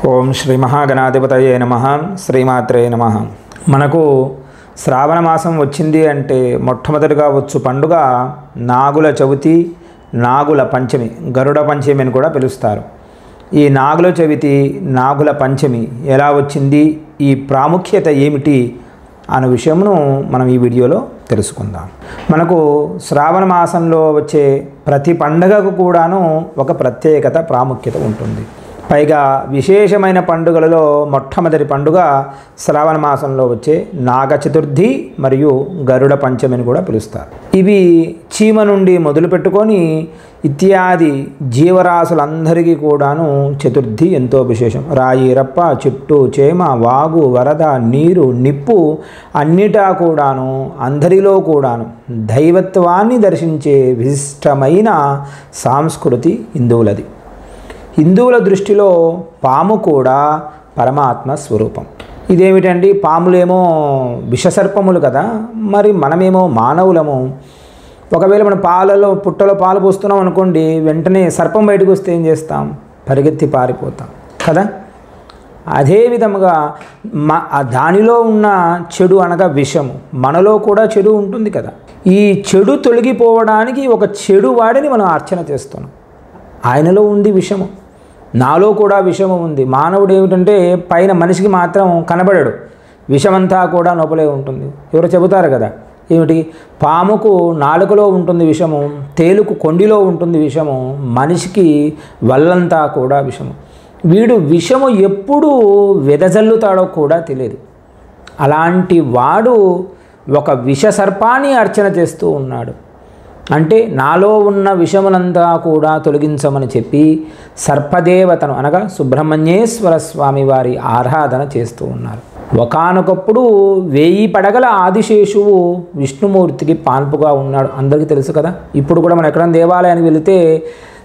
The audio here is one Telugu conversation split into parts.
ఓం శ్రీ మహాగణాధిపతయే నమః. శ్రీమాత్రే నమః. మనకు శ్రావణ మాసం వచ్చింది అంటే మొట్టమొదటిగా వచ్చు పండుగ నాగుల చవితి, నాగుల పంచమి, గరుడ పంచమి అని కూడా పిలుస్తారు. ఈ నాగుల చవితి, నాగుల పంచమి ఎలా వచ్చింది, ఈ ప్రాముఖ్యత ఏమిటి అనే విషయమును మనం ఈ వీడియోలో తెలుసుకుందాం. మనకు శ్రావణ మాసంలో వచ్చే ప్రతి పండుగకు కూడాను ఒక ప్రత్యేకత, ప్రాముఖ్యత ఉంటుంది. పైగా విశేషమైన పండుగలలో మొట్టమొదటి పండుగ శ్రావణ మాసంలో వచ్చే నాగ చతుర్థి మరియు గరుడ పంచమి అని కూడా పిలుస్తారు. ఇవి చీమ నుండి మొదలు పెట్టుకొని ఇత్యాది జీవరాశులందరికీ కూడాను చతుర్థి ఎంతో విశేషం. రాయి, రప్ప, చెట్టు, చేమ, వాగు, వరద, నీరు, నిప్పు అన్నిటా కూడాను అందరిలో కూడాను దైవత్వాన్ని దర్శించే విశిష్టమైన సంస్కృతి హిందువులది. హిందువుల దృష్టిలో పాము కూడా పరమాత్మ స్వరూపం. ఇదేమిటండి, పాములేమో విషసర్పములు కదా, మరి మనమేమో మానవులము. ఒకవేళ మన పాలలో పుట్టలో పాలు పోస్తున్నాం అనుకోండి, వెంటనే సర్పం బయటకు వస్తే ఏం చేస్తాం? పరిగెత్తి పారిపోతాం కదా. అదే విధముగా దానిలో ఉన్న చెడు అనగా విషము, మనలో కూడా చెడు ఉంటుంది కదా. ఈ చెడు తొలగిపోవడానికి ఒక చెడు వాడిని మనం అర్చన చేస్తున్నాం. ఆయనలో ఉంది విషము, నాలో కూడా విషము ఉంది. మానవుడు ఏమిటంటే పైన మనిషికి మాత్రం కనబడడు, విషమంతా కూడా లోపలే ఉంటుంది. ఎవరు చెబుతారు కదా, ఏమిటి, పాముకు నాలుకలో ఉంటుంది విషము, తేలుకు కొండిలో ఉంటుంది విషము, మనిషికి వల్లంతా కూడా విషము. వీడు విషము ఎప్పుడు వెదజల్లుతాడో కూడా తెలియదు. అలాంటి వాడు ఒక విష సర్పాన్ని అర్చన చేస్తూ ఉన్నాడు. అంటే నాలో ఉన్న విషమునంతా కూడా తొలగించమని చెప్పి సర్పదేవతను అనగా సుబ్రహ్మణ్యేశ్వర స్వామి వారి ఆరాధన చేస్తూ ఉన్నారు. ఒకానొకప్పుడు 1000 పడగల ఆదిశేషువు విష్ణుమూర్తికి పాన్పుగా ఉన్నాడు. అందరికీ తెలుసు కదా. ఇప్పుడు కూడా మనం ఎక్కడైనా దేవాలయానికి వెళితే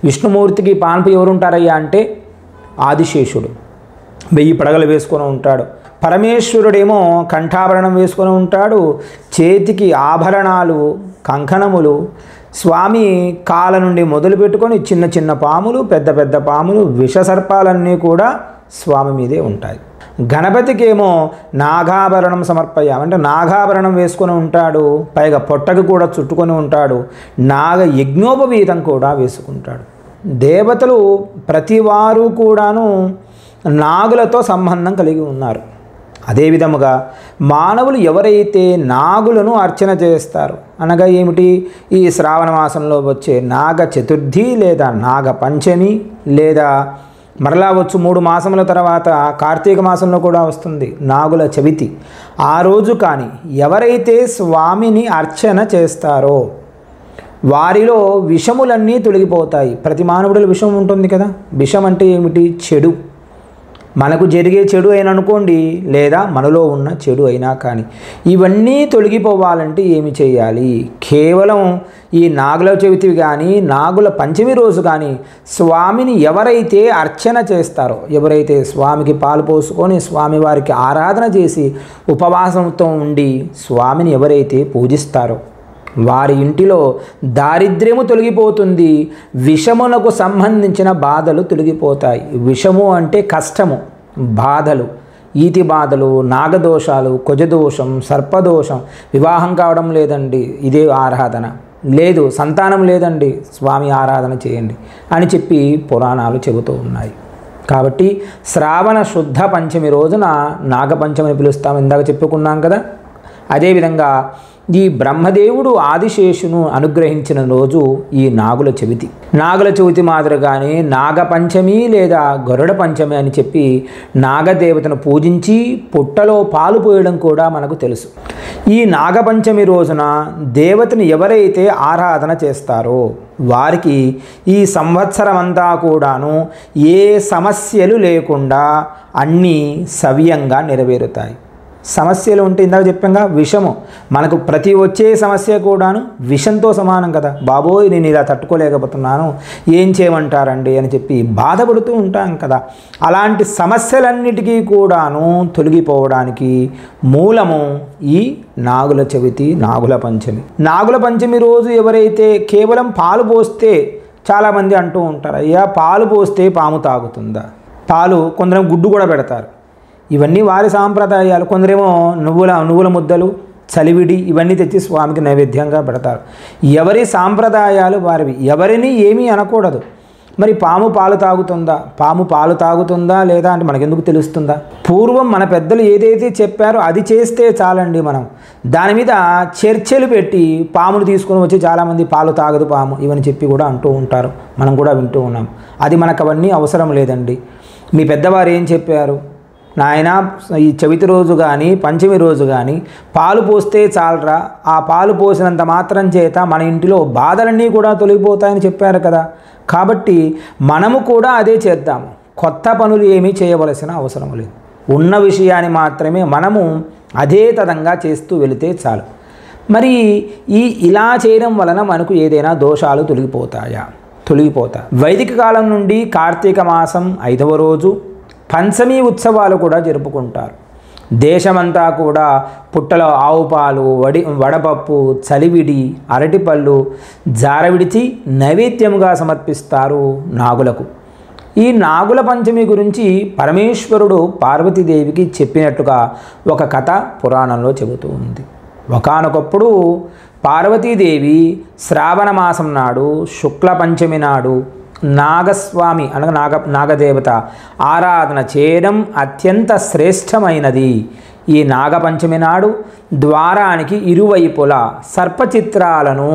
విష్ణుమూర్తికి పాన్పు ఎవరుంటారయ్యా అంటే ఆదిశేషుడు 1000 పడగలు వేసుకొని ఉంటాడు. పరమేశ్వరుడేమో కంఠాభరణం వేసుకొని ఉంటాడు, చేతికి ఆభరణాలు, కంకణములు. స్వామి కాళ్ళ నుండి మొదలు పెట్టుకొని చిన్న చిన్న పాములు, పెద్ద పెద్ద పాములు, విషసర్పాలన్నీ కూడా స్వామి మీదే ఉంటాయి. గణపతికేమో నాగాభరణం సమర్పయామంటే నాగాభరణం వేసుకొని ఉంటాడు, పైగా పొట్టకు కూడా చుట్టుకొని ఉంటాడు, నాగ యజ్ఞోపవీతం కూడా వేసుకుంటాడు. దేవతలు ప్రతివారు కూడాను నాగులతో సంబంధం కలిగి ఉన్నారు. అదేవిధముగా మానవులు ఎవరైతే నాగులను అర్చన చేస్తారు అనగా ఏమిటి, ఈ శ్రావణ మాసంలో వచ్చే నాగ చతుర్థి లేదా నాగ పంచమి లేదా మరలా వచ్చు 3 మాసముల తర్వాత కార్తీక మాసంలో కూడా వస్తుంది నాగుల చవితి. ఆ రోజు కానీ ఎవరైతే స్వామిని అర్చన చేస్తారో వారిలో విషములన్నీ తొలగిపోతాయి. ప్రతి మానవుడిలో విషం ఉంటుంది కదా. విషం అంటే ఏమిటి? చెడు. మనకు జరిగే చెడు అయినా అనుకోండి, లేదా మనలో ఉన్న చెడు అయినా కానీ ఇవన్నీ తొలగిపోవాలంటే ఏమి చేయాలి? కేవలం ఈ నాగుల చవితి కానీ నాగుల పంచమి రోజు కానీ స్వామిని ఎవరైతే అర్చన చేస్తారో, ఎవరైతే స్వామికి పాలు పోసుకొని స్వామివారికి ఆరాధన చేసి ఉపవాసంతో ఉండి స్వామిని ఎవరైతే పూజిస్తారో వారి ఇంటిలో దారిద్ర్యము తొలగిపోతుంది, విషమునకు సంబంధించిన బాధలు తొలగిపోతాయి. విషము అంటే కష్టము, బాధలు, ఈతి బాధలు, నాగదోషాలు, కుజదోషం, సర్పదోషం, వివాహం కావడం లేదండి, ఇదే ఆరాధన, లేదు సంతానం లేదండి, స్వామి ఆరాధన చేయండి అని చెప్పి పురాణాలు చెబుతూ ఉన్నాయి. కాబట్టి శ్రావణ శుద్ధ పంచమి రోజున నాగపంచమిని పిలుస్తాం, ఇందాక చెప్పుకున్నాం కదా. అదేవిధంగా ఈ బ్రహ్మదేవుడు ఆదిశేషును అనుగ్రహించిన రోజు ఈ నాగుల చవితి. నాగుల చవితి మాదిరిగానే నాగపంచమి లేదా గరుడ పంచమి అని చెప్పి నాగదేవతను పూజించి పుట్టలో పాలు పోయడం కూడా మనకు తెలుసు. ఈ నాగపంచమి రోజున దేవతని ఎవరైతే ఆరాధన చేస్తారో వారికి ఈ సంవత్సరం అంతా కూడాను ఏ సమస్యలు లేకుండా అన్నీ సవ్యంగా నెరవేరుతాయి. సమస్యలు ఉంటే ఇందాక చెప్పాక విషము, మనకు ప్రతి వచ్చే సమస్య కూడాను విషంతో సమానం కదా. బాబోయ్ నేను ఇలా తట్టుకోలేకపోతున్నాను, ఏం చేయమంటారండి అని చెప్పి బాధపడుతూ ఉంటాం కదా. అలాంటి సమస్యలన్నిటికీ కూడాను తొలగిపోవడానికి మూలము ఈ నాగుల చవితి, నాగుల పంచమి. నాగుల పంచమి రోజు ఎవరైతే కేవలం పాలు పోస్తే, చాలామంది అంటూ ఉంటారు, అయ్యా పాలు పోస్తే పాము తాగుతుందా? పాలు, కొందరు గుడ్డు కూడా పెడతారు. ఇవన్నీ వారి సాంప్రదాయాలు. కొందరేమో నువ్వుల ముద్దలు, చలివిడి ఇవన్నీ తెచ్చి స్వామికి నైవేద్యంగా పెడతారు. ఎవరి సాంప్రదాయాలు వారివి, ఎవరిని ఏమీ అనకూడదు. మరి పాము పాలు తాగుతుందా లేదా అంటే మనకెందుకు తెలుస్తుందా? పూర్వం మన పెద్దలు ఏదైతే చెప్పారో అది చేస్తే చాలండి. మనం దాని మీద చర్చలు పెట్టి పామును తీసుకొని వచ్చి చాలామంది పాలు తాగదు పాము ఇవని చెప్పి కూడా అంటూ ఉంటారు. మనం కూడా వింటూ ఉన్నాం. అది మనకు అవన్నీ అవసరం లేదండి. మీ పెద్దవారు ఏం చెప్పారు? నాయన, ఈ చవితి రోజు కానీ పంచమి రోజు కానీ పాలు పోస్తే చాలరా, ఆ పాలు పోసినంత మాత్రం చేత మన ఇంటిలో బాధలన్నీ కూడా తొలగిపోతాయని చెప్పారు కదా. కాబట్టి మనము కూడా అదే చేద్దాము. కొత్త పనులు ఏమీ చేయవలసిన అవసరం లేదు. ఉన్న విషయాన్ని మాత్రమే మనము అదే తదంగా చేస్తూ వెళితే చాలు. మరి ఇలా చేయడం వలన మనకు ఏదైనా దోషాలు తొలగిపోతాయా? తొలగిపోతాయి. వైదిక కాలం నుండి కార్తీక మాసం 5వ రోజు పంచమీ ఉత్సవాలు కూడా జరుపుకుంటారు. దేశమంతా కూడా పుట్టలో ఆవు పాలు, వడపప్పు, చలివిడి, అరటిపళ్ళు జారవిడిచి నైవేద్యముగా సమర్పిస్తారు నాగులకు. ఈ నాగుల పంచమి గురించి పరమేశ్వరుడు పార్వతీదేవికి చెప్పినట్టుగా ఒక కథ పురాణంలో చెబుతూ ఉంది. ఒకానొకప్పుడు పార్వతీదేవి శ్రావణ మాసం నాడు శుక్ల పంచమి నాడు నాగస్వామి అనగా నాగదేవత ఆరాధన చేయడం అత్యంత శ్రేష్టమైనది. ఈ నాగపంచమి నాడు ద్వారానికి ఇరువైపులా సర్పచిత్రాలను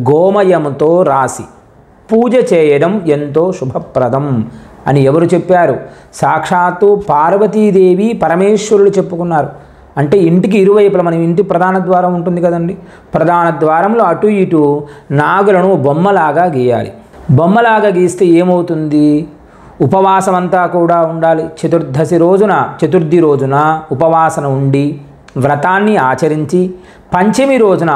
గోమయంతో రాసి పూజ చేయడం ఎంతో శుభప్రదం అని ఎవరు చెప్పారు? సాక్షాత్తు పార్వతీదేవి పరమేశ్వరుడు చెప్పుకున్నారు. అంటే ఇంటికి ఇరువైపులా, మన ఇంటి ప్రధాన ద్వారం ఉంటుంది కదండి, ప్రధాన ద్వారంలో అటు ఇటు నాగులను బొమ్మలాగా గీయాలి. బొమ్మలాగా గీస్తే ఏమవుతుంది? ఉపవాసం అంతా కూడా ఉండాలి. చతుర్థి రోజున ఉపవాసన ఉండి వ్రతాన్ని ఆచరించి పంచమి రోజున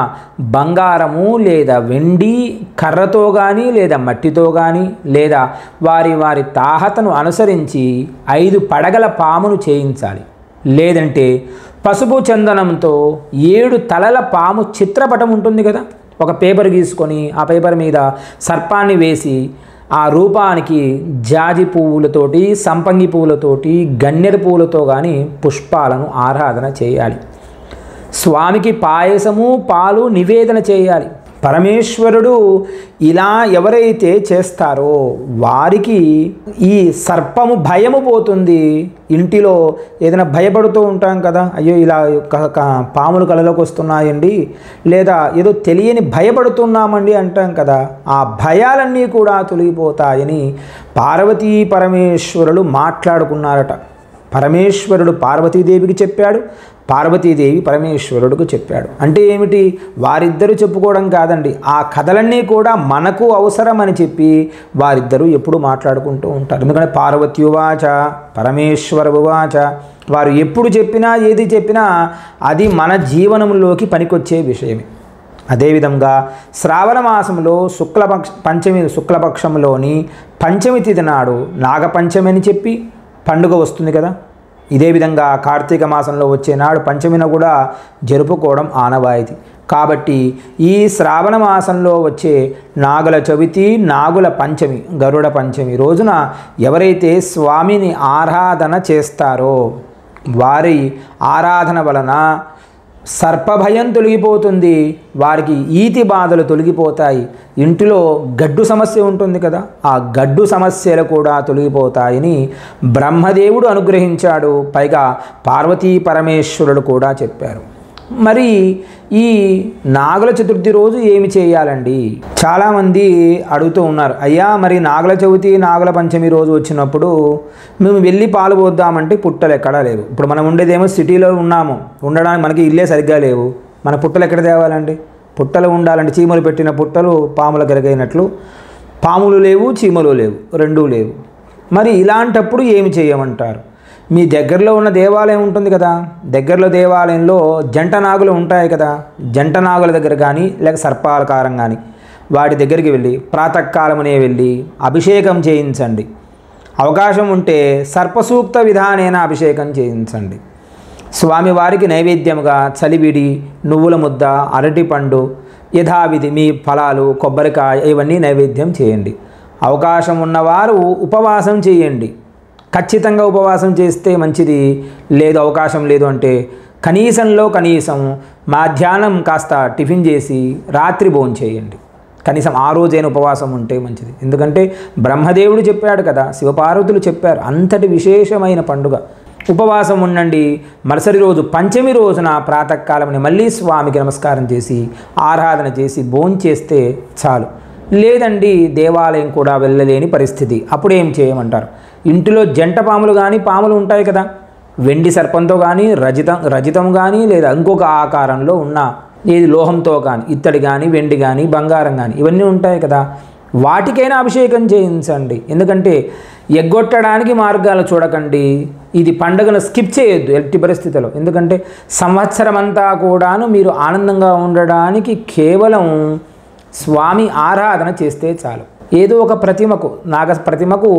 బంగారము లేదా వెండి కర్రతో కానీ లేదా మట్టితో కానీ లేదా వారి తాహతను అనుసరించి 5 పడగల పామును చేయించాలి. లేదంటే పసుపు చందనంతో 7 తలల పాము చిత్రపటం ఉంటుంది కదా, ఒక పేపర్ గీసుకొని ఆ పేపర్ మీద సర్పాన్ని వేసి ఆ రూపానికి జాజి పువ్వులతోటి, సంపంగి పువ్వులతోటి, గన్నేరు పువ్వులతో కానీ పుష్పాలను ఆరాధన చేయాలి. స్వామికి పాయసము, పాలు నివేదన చేయాలి. పరమేశ్వరుడు ఇలా ఎవరైతే చేస్తారో వారికి ఈ సర్పము భయము పోతుంది. ఇంటిలో ఏదైనా భయపడుతూ ఉంటాం కదా, అయ్యో ఇలా పాములు కళలోకి వస్తున్నాయండి, లేదా ఏదో తెలియని భయపడుతున్నామండి అంటాం కదా, ఆ భయాలన్నీ కూడా తొలగిపోతాయని పార్వతీ పరమేశ్వరులు మాట్లాడుకున్నారట. పరమేశ్వరుడు పార్వతీదేవికి చెప్పాడు, పార్వతీదేవి పరమేశ్వరుడికి చెప్పాడు. అంటే ఏమిటి? వారిద్దరూ చెప్పుకోవడం కాదండి, ఆ కథలన్నీ కూడా మనకు అవసరమని చెప్పి వారిద్దరూ ఎప్పుడు మాట్లాడుకుంటూ ఉంటారు. ఎందుకంటే పార్వత్యువాచ పరమేశ్వర ఉవాచ, వారు ఎప్పుడు చెప్పినా ఏది చెప్పినా అది మన జీవనంలోకి పనికొచ్చే విషయమే. అదేవిధంగా శ్రావణ మాసంలో శుక్లపక్షంలోని పంచమి తిథి నాడు నాగపంచమి అని చెప్పి పండుగ వస్తుంది కదా. ఇదే విధంగా కార్తీక మాసంలో వచ్చే నాడు పంచమిన కూడా జరుపుకోవడం ఆనవాయితీ. కాబట్టి ఈ శ్రావణ మాసంలో వచ్చే నాగుల చవితి, నాగుల పంచమి, గరుడ పంచమి రోజున ఎవరైతే స్వామిని ఆరాధన చేస్తారో వారి ఆరాధన వలన సర్పభయం తొలగిపోతుంది, వారికి ఈతి బాధలు తొలగిపోతాయి. ఇంటిలో గడ్డు సమస్య ఉంటుంది కదా, ఆ గడ్డు సమస్యలు కూడా తొలగిపోతాయని బ్రహ్మదేవుడు అనుగ్రహించాడు. పైగా పార్వతీ పరమేశ్వరుడు కూడా చెప్పారు. మరి ఈ నాగుల చతుర్థి రోజు ఏమి చేయాలండి? చాలామంది అడుగుతూ ఉన్నారు, అయ్యా మరి నాగుల చవితి, నాగుల పంచమి రోజు వచ్చినప్పుడు మేము వెళ్ళి పాలు పోద్దామంటే పుట్టలు ఎక్కడా లేవు. ఇప్పుడు మనం ఉండేదేమో సిటీలో ఉన్నాము, ఉండడానికి మనకి ఇల్లే సరిగ్గా లేవు. మన పుట్టలు ఎక్కడ తేవాలండి? పుట్టలు ఉండాలంటే చీమలు పెట్టిన పుట్టలు పాముల గరిగైనట్లు పాములు లేవు, చీమలు లేవు, రెండూ లేవు. మరి ఇలాంటప్పుడు ఏమి చేయమంటారు? మీ దగ్గరలో ఉన్న దేవాలయం ఉంటుంది కదా, దగ్గరలో దేవాలయంలో జంట నాగులు ఉంటాయి కదా, జంట నాగుల దగ్గర కానీ లేక సర్పాలకారం కానీ వాటి దగ్గరికి వెళ్ళి ప్రాతకాలమునే వెళ్ళి అభిషేకం చేయించండి. అవకాశం ఉంటే సర్పసూక్త విధానైన అభిషేకం చేయించండి. స్వామివారికి నైవేద్యముగా చలివిడి, నువ్వుల ముద్ద, అరటిపండు యథావిధి మీ ఫలాలు, కొబ్బరికాయ ఇవన్నీ నైవేద్యం చేయండి. అవకాశం ఉన్నవారు ఉపవాసం చేయండి. ఖచ్చితంగా ఉపవాసం చేస్తే మంచిది, లేదు అవకాశం లేదు అంటే కనీసం మధ్యాహ్నం కాస్త టిఫిన్ చేసి రాత్రి భోజనం చేయండి. కనీసం ఆ రోజైన ఉపవాసం ఉంటే మంచిది. ఎందుకంటే బ్రహ్మదేవుడు చెప్పాడు కదా, శివపార్వతులు చెప్పారు, అంతటి విశేషమైన పండుగ. ఉపవాసం ఉండండి. మరుసటి రోజు పంచమి రోజున ప్రాతకాలంని మళ్ళీ స్వామికి నమస్కారం చేసి ఆరాధన చేసి భోజనం చేస్తే చాలు. లేదండి దేవాలయం కూడా వెళ్ళలేని పరిస్థితి, అప్పుడేం చేయమంటారు? ఇంటిలో జంట పాములు కానీ పాములు ఉంటాయి కదా, వెండి సర్పంతో కానీ రజితం కానీ లేదా ఇంకొక ఆకారంలో ఉన్న ఏది లోహంతో కానీ ఇత్తడి కానీ వెండి కానీ బంగారం కానీ ఇవన్నీ ఉంటాయి కదా, వాటికైనా అభిషేకం చేయించండి. ఎందుకంటే ఎగ్గొట్టడానికి మార్గాలు చూడకండి. ఇది పండుగను స్కిప్ చేయొద్దు ఎట్టి పరిస్థితిలో. ఎందుకంటే సంవత్సరం అంతా కూడాను మీరు ఆనందంగా ఉండడానికి కేవలం స్వామి ఆరాధన చేస్తే చాలు. ఏదో ఒక ప్రతిమకు నాగ ప్రతిమకు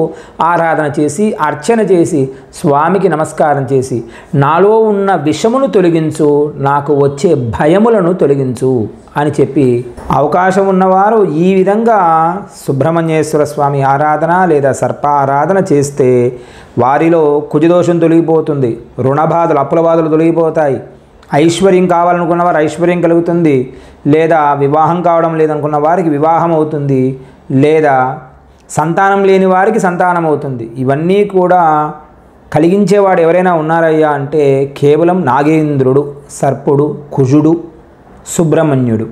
ఆరాధన చేసి అర్చన చేసి స్వామికి నమస్కారం చేసి నాలో ఉన్న విషమును తొలగించు, నాకు వచ్చే భయములను తొలగించు అని చెప్పి అవకాశం ఉన్నవారు ఈ విధంగా సుబ్రహ్మణ్యేశ్వర స్వామి ఆరాధన లేదా సర్ప ఆరాధన చేస్తే వారిలో కుజదోషం తొలగిపోతుంది, రుణబాధలు అప్పుల బాధలు తొలగిపోతాయి, ఐశ్వర్యం కావాలనుకున్న వారు ఐశ్వర్యం కలుగుతుంది, లేదా వివాహం కావడం లేదనుకున్న వారికి వివాహం అవుతుంది, లేదా సంతానం లేని వారికి సంతానం అవుతుంది. ఇవన్నీ కూడా కలిగించేవాడు ఎవరైనా ఉన్నారయ్యా అంటే కేవలం నాగేంద్రుడు, సర్పుడు, కుజుడు, సుబ్రహ్మణ్యుడు.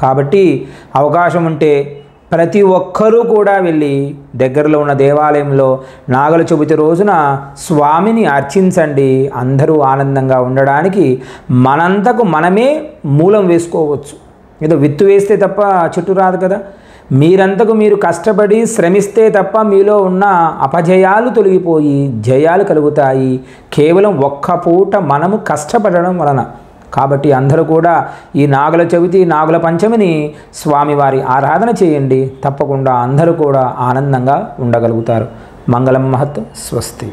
కాబట్టి అవకాశం ఉంటే ప్రతి ఒక్కరూ కూడా వెళ్ళి దగ్గరలో ఉన్న దేవాలయంలో నాగుల చవితి రోజున స్వామిని అర్చించండి. అందరూ ఆనందంగా ఉండడానికి మనంతకు మనమే మూలం వేసుకోవచ్చు. ఏదో విత్తు వేస్తే తప్ప చెట్టు రాదు కదా. మీరంతకు మీరు కష్టపడి శ్రమిస్తే తప్ప మీలో ఉన్న అపజయాలు తొలగిపోయి జయాలు కలుగుతాయి, కేవలం ఒక్క పూట మనము కష్టపడడం వలన. కాబట్టి అందరూ కూడా ఈ నాగుల చవితి నాగుల పంచమిని స్వామివారి ఆరాధన చేయండి. తప్పకుండా అందరూ కూడా ఆనందంగా ఉండగలుగుతారు. మంగళం మహత్. స్వస్తి.